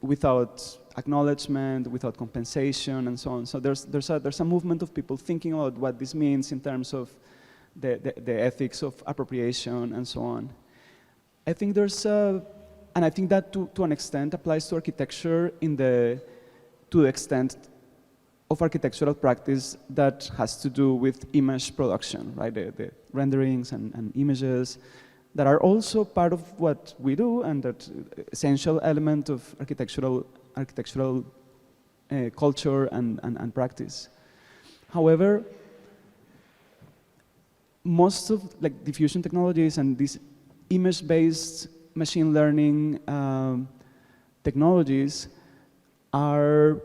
without acknowledgement, without compensation, and so on. So there's a movement of people thinking about what this means in terms of the ethics of appropriation and so on. I think and I think that to an extent applies to architecture to the extent of architectural practice that has to do with image production, right? The renderings and images that are also part of what we do and that essential element of architectural culture and practice. However, most of diffusion technologies and these image-based machine learning technologies are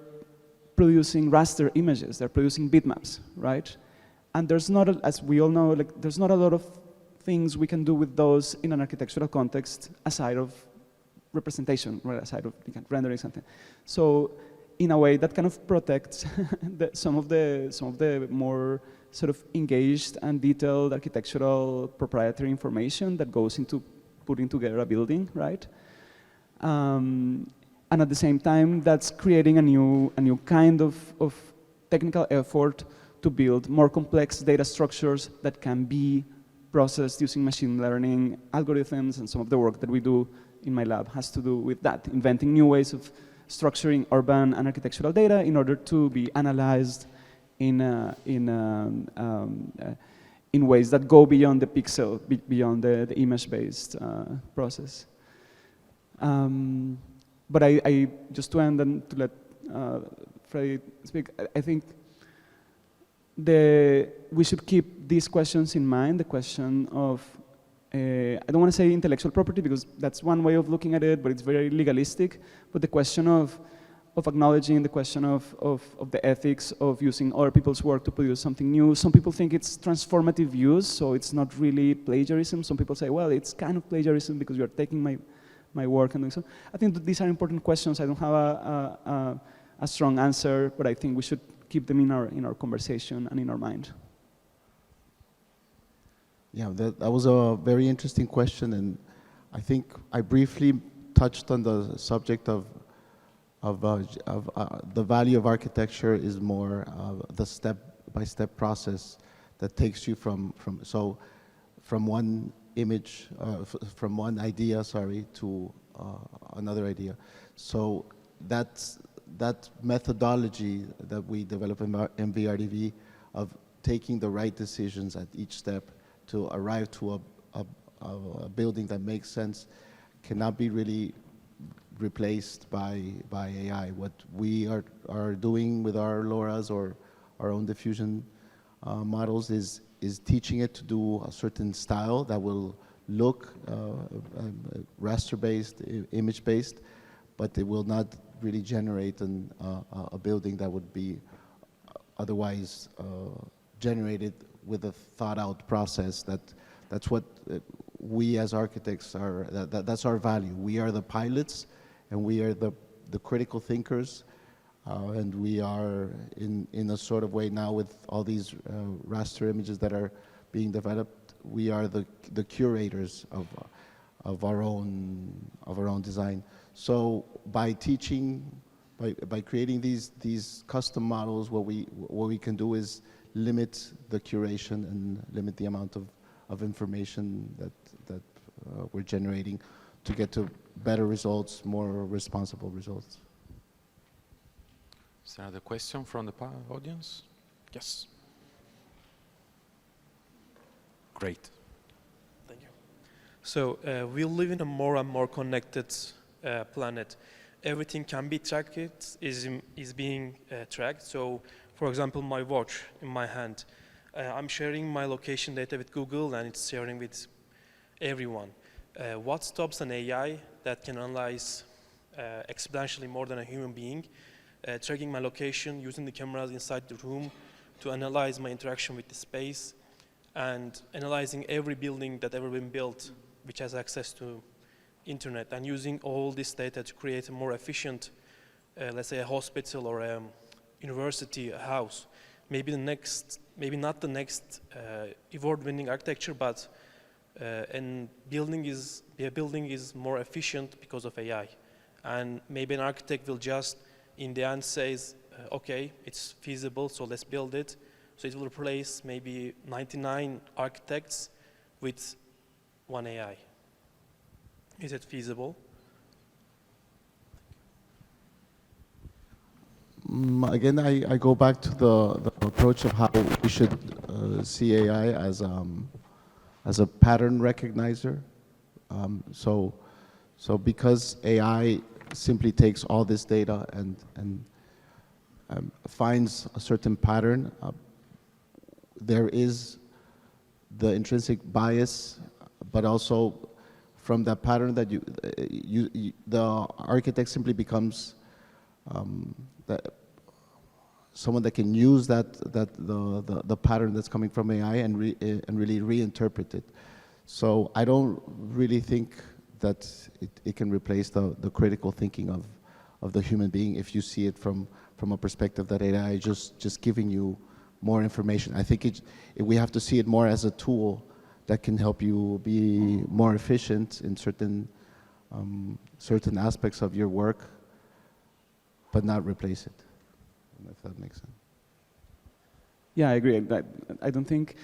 producing raster images. They're producing bitmaps, right? And there's not, as we all know, there's not a lot of things we can do with those in an architectural context aside of representation, right? Aside of rendering something. So in a way that kind of protects some of the more sort of engaged and detailed architectural proprietary information that goes into putting together a building, right? And at the same time, that's creating a new kind of technical effort to build more complex data structures that can be processed using machine learning algorithms, and some of the work that we do in my lab has to do with that, inventing new ways of structuring urban and architectural data in order to be analyzed in ways that go beyond the pixel, beyond the image-based process. But I just to end and to let Freddie speak, I think we should keep these questions in mind, the question of, I don't want to say intellectual property because that's one way of looking at it, but it's very legalistic, but the question of acknowledging the question of the ethics of using other people's work to produce something new. Some people think it's transformative use, so it's not really plagiarism. Some people say, well, it's kind of plagiarism because you're taking my work and doing so. I think that these are important questions. I don't have a strong answer, but I think we should keep them in our conversation and in our mind. Yeah, that was a very interesting question, and I think I briefly touched on the subject of the value of architecture is more the step-by-step process that takes you from one image, from one idea, to another idea. So that methodology that we develop in VRDV of taking the right decisions at each step to arrive to a building that makes sense cannot be really replaced by AI. What we are doing with our LoRa's or our own diffusion models is teaching it to do a certain style that will look raster-based, image-based, but it will not really generate a building that would be otherwise generated with a thought-out process. That's what we as architects are. That's our value. We are the pilots, and we are the critical thinkers, and we are in a sort of way now with all these raster images that are being developed. We are the curators of our own design. So by teaching, by creating these custom models, what we can do is limit the curation and limit the amount of information that we're generating to get to better results, more responsible results. Is there another question from the audience? Yes. Great. Thank you. So we live in a more and more connected planet. Everything can be tracked, is being tracked. So, for example, my watch in my hand, I'm sharing my location data with Google, and it's sharing with everyone. What stops an AI that can analyze exponentially more than a human being, tracking my location, using the cameras inside the room to analyze my interaction with the space, and analyzing every building that ever been built which has access to internet, and using all this data to create a more efficient, let's say a hospital or a university, a house. Maybe not the next award-winning architecture, but a building is more efficient because of AI. And maybe an architect will just, in the end, says, okay, it's feasible, so let's build it. So it will replace maybe 99 architects with one AI. Is it feasible? Again, I go back to the approach of how we should see AI as a pattern recognizer. So because AI simply takes all this data and finds a certain pattern, there is the intrinsic bias, but also from that pattern that the architect simply becomes someone that can use the pattern that's coming from AI and really reinterpret it. So I don't really think that it can replace the critical thinking of the human being if you see it from a perspective that AI is just giving you more information. I think we have to see it more as a tool that can help you be more efficient in certain aspects of your work, but not replace it, if that makes sense. Yeah, I agree. I don't think,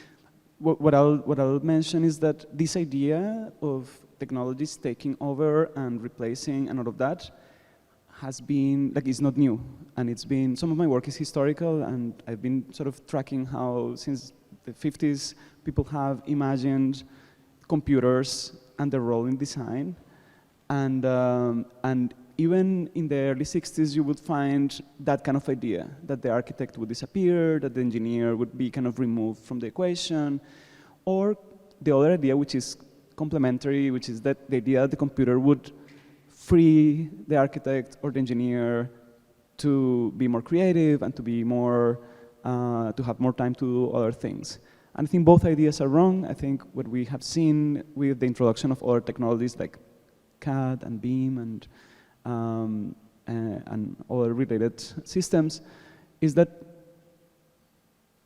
what I'll mention is that this idea of technologies taking over and replacing and all of that has been, it's not new. And it's been, some of my work is historical, and I've been sort of tracking how since the 50s, people have imagined computers and their role in design. And even in the early 60s, you would find that kind of idea, that the architect would disappear, that the engineer would be kind of removed from the equation, or the other idea, which is complementary, which is that the idea that the computer would free the architect or the engineer to be more creative and to be more, to have more time to do other things. And I think both ideas are wrong. I think what we have seen with the introduction of other technologies like CAD and BIM and other related systems is that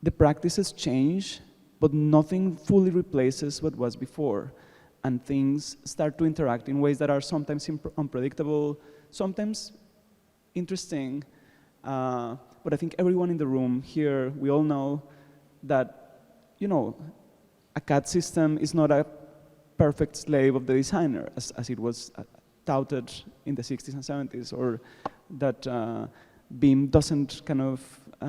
the practices change, but nothing fully replaces what was before. And things start to interact in ways that are sometimes unpredictable, sometimes interesting. But I think everyone in the room here, we all know that, you know, a CAD system is not a perfect slave of the designer, as it was touted in the 60s and 70s, or that BIM doesn't kind of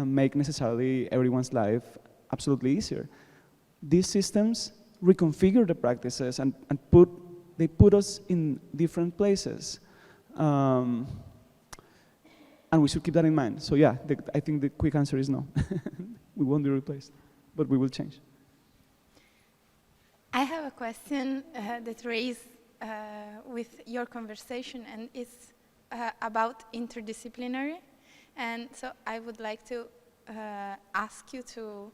make necessarily everyone's life absolutely easier. These systems reconfigure the practices and they put us in different places. And we should keep that in mind. So yeah, I think the quick answer is no. We won't be replaced, but we will change. I have a question that raised with your conversation, and it's about interdisciplinary. And so I would like to ask you to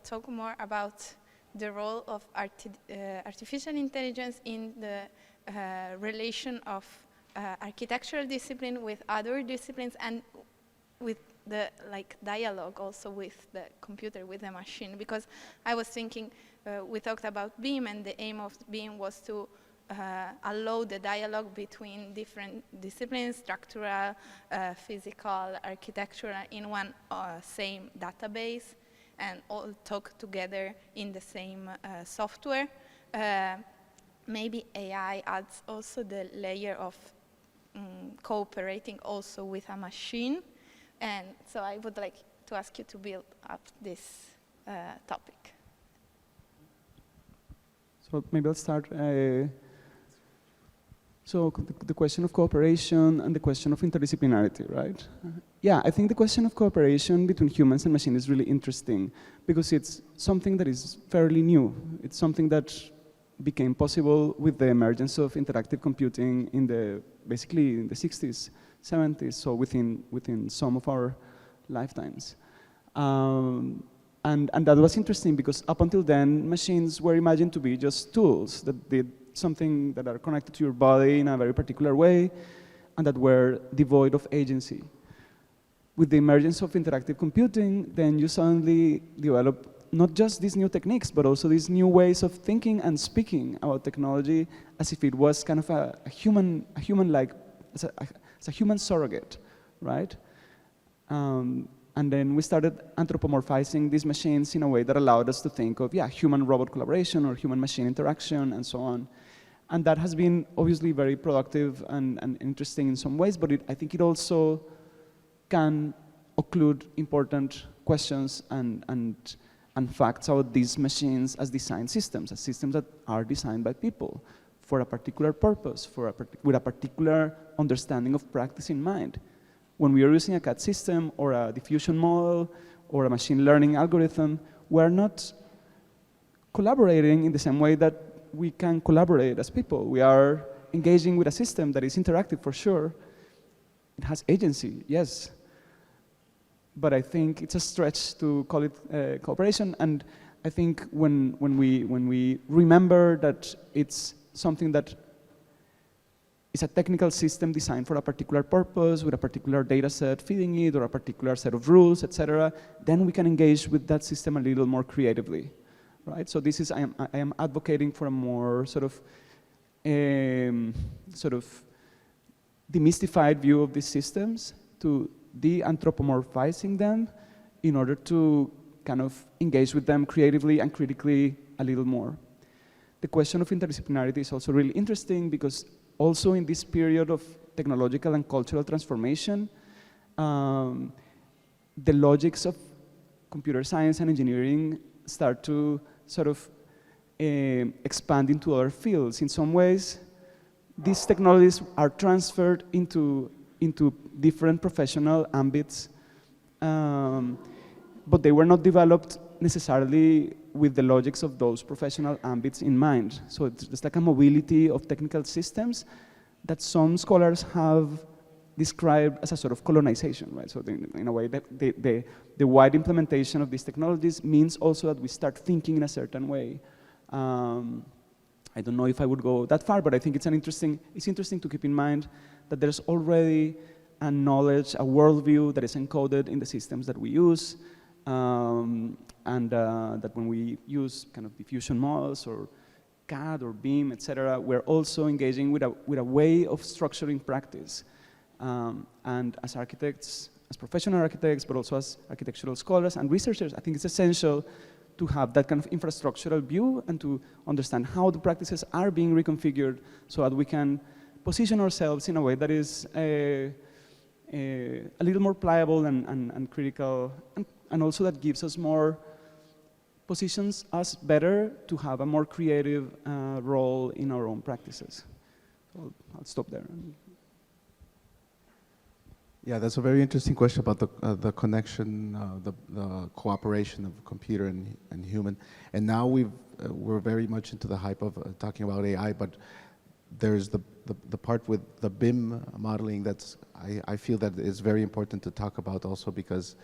talk more about the role of artificial intelligence in the relation of architectural discipline with other disciplines and with the dialogue also with the computer, with the machine. Because I was thinking, we talked about BIM, and the aim of BIM was to allow the dialogue between different disciplines, structural, physical, architectural, in one same database, and all talk together in the same software. Maybe AI adds also the layer of cooperating also with a machine. And so I would like to ask you to build up this topic. So maybe I'll start. So the question of cooperation and the question of interdisciplinarity, right? Yeah, I think the question of cooperation between humans and machines is really interesting because it's something that is fairly new. It's something that became possible with the emergence of interactive computing basically in the 60s, 70s, so within some of our lifetimes. And that was interesting because up until then, machines were imagined to be just tools that did something that are connected to your body in a very particular way and that were devoid of agency. With the emergence of interactive computing, then you suddenly develop not just these new techniques, but also these new ways of thinking and speaking about technology as if it was kind of a human-like, as a human surrogate, right? And then we started anthropomorphizing these machines in a way that allowed us to think of, yeah, human-robot collaboration or human-machine interaction and so on. And that has been obviously very productive and interesting in some ways, but I think it also can occlude important questions and facts about these machines as design systems, as systems that are designed by people for a particular purpose, with a particular understanding of practice in mind. When we are using a CAD system or a diffusion model or a machine learning algorithm, we're not collaborating in the same way that we can collaborate as people. We are engaging with a system that is interactive for sure. It has agency, yes. But I think it's a stretch to call it cooperation. And I think when we remember that it's something that is a technical system designed for a particular purpose, with a particular data set feeding it, or a particular set of rules, etc., then we can engage with that system a little more creatively, right? So this is, I am advocating for a more sort of demystified view of these systems, to de-anthropomorphizing them in order to kind of engage with them creatively and critically a little more. The question of interdisciplinarity is also really interesting because also in this period of technological and cultural transformation, the logics of computer science and engineering start to sort of expand into other fields. In some ways, these technologies are transferred into different professional ambits, but they were not developed necessarily with the logics of those professional ambits in mind. So it's like a mobility of technical systems that some scholars have described as a sort of colonization, right? So in a way, the wide implementation of these technologies means also that we start thinking in a certain way. I don't know if I would go that far, but I think it's interesting to keep in mind that there's already a knowledge, a worldview that is encoded in the systems that we use, and that when we use kind of diffusion models or CAD or BIM, etc., we're also engaging with a way of structuring practice. And as architects, as professional architects, but also as architectural scholars and researchers, I think it's essential to have that kind of infrastructural view and to understand how the practices are being reconfigured so that we can position ourselves in a way that is a little more pliable and critical, and also that gives us more, positions us better to have a more creative role in our own practices. So I'll stop there. Yeah, that's a very interesting question about the connection, the cooperation of computer and human. And now we're very much into the hype of talking about AI, but there's the part with the BIM modeling that's, I feel that is very important to talk about also, because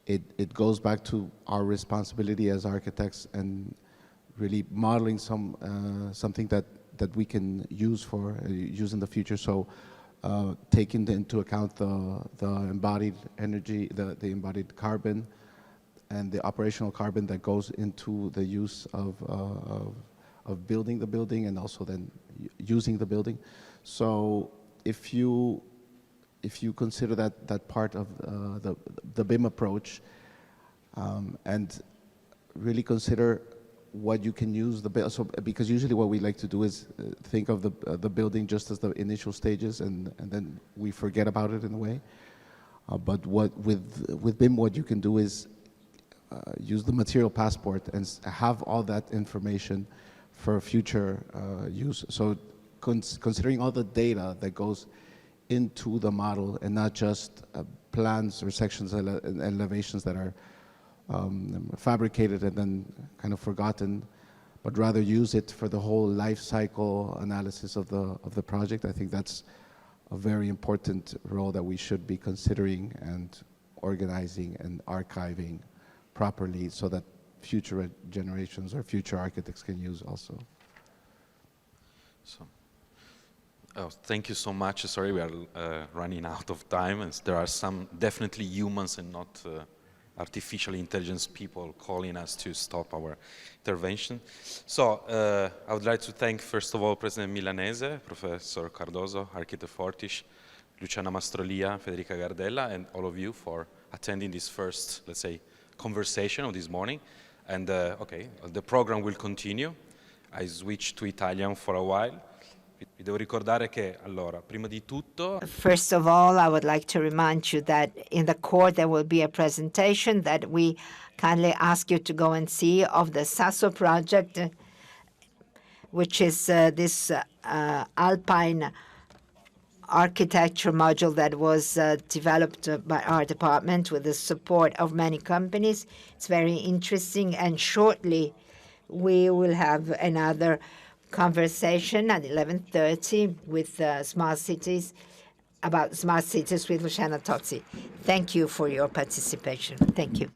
it goes back to our responsibility as architects and really modeling something that we can use in the future. So taking into account the embodied energy, the embodied carbon, and the operational carbon that goes into the use of building the building and also then using the building. So if you consider that part of the BIM approach, and really consider what you can use because usually what we like to do is think of the building just as the initial stages, and then we forget about it in a way. But with BIM, what you can do is use the material passport and have all that information for future use. So considering all the data that goes into the model and not just plans or sections and elevations that are fabricated and then kind of forgotten, but rather use it for the whole life cycle analysis of the project. I think that's a very important role that we should be considering and organizing and archiving properly so that future generations or future architects can use also. So, thank you so much. Sorry, we are running out of time, and there are some definitely humans and not artificial intelligence people calling us to stop our intervention. So I would like to thank, first of all, President Milanese, Professor Cardoso, Architect Fortich, Luciana Mastrolia, Federica Gardella, and all of you for attending this first, let's say, conversation of this morning. And okay, the program will continue. I switch to Italian for a while. Vi devo ricordare che, allora, prima di tutto... First of all, I would like to remind you that in the court there will be a presentation that we kindly ask you to go and see of the Sasso project, which is this alpine architecture module that was developed by our department with the support of many companies. It's very interesting, and shortly we will have another conversation at 11:30 with smart cities, about smart cities with Luciana Tozzi. Thank you for your participation. Thank you.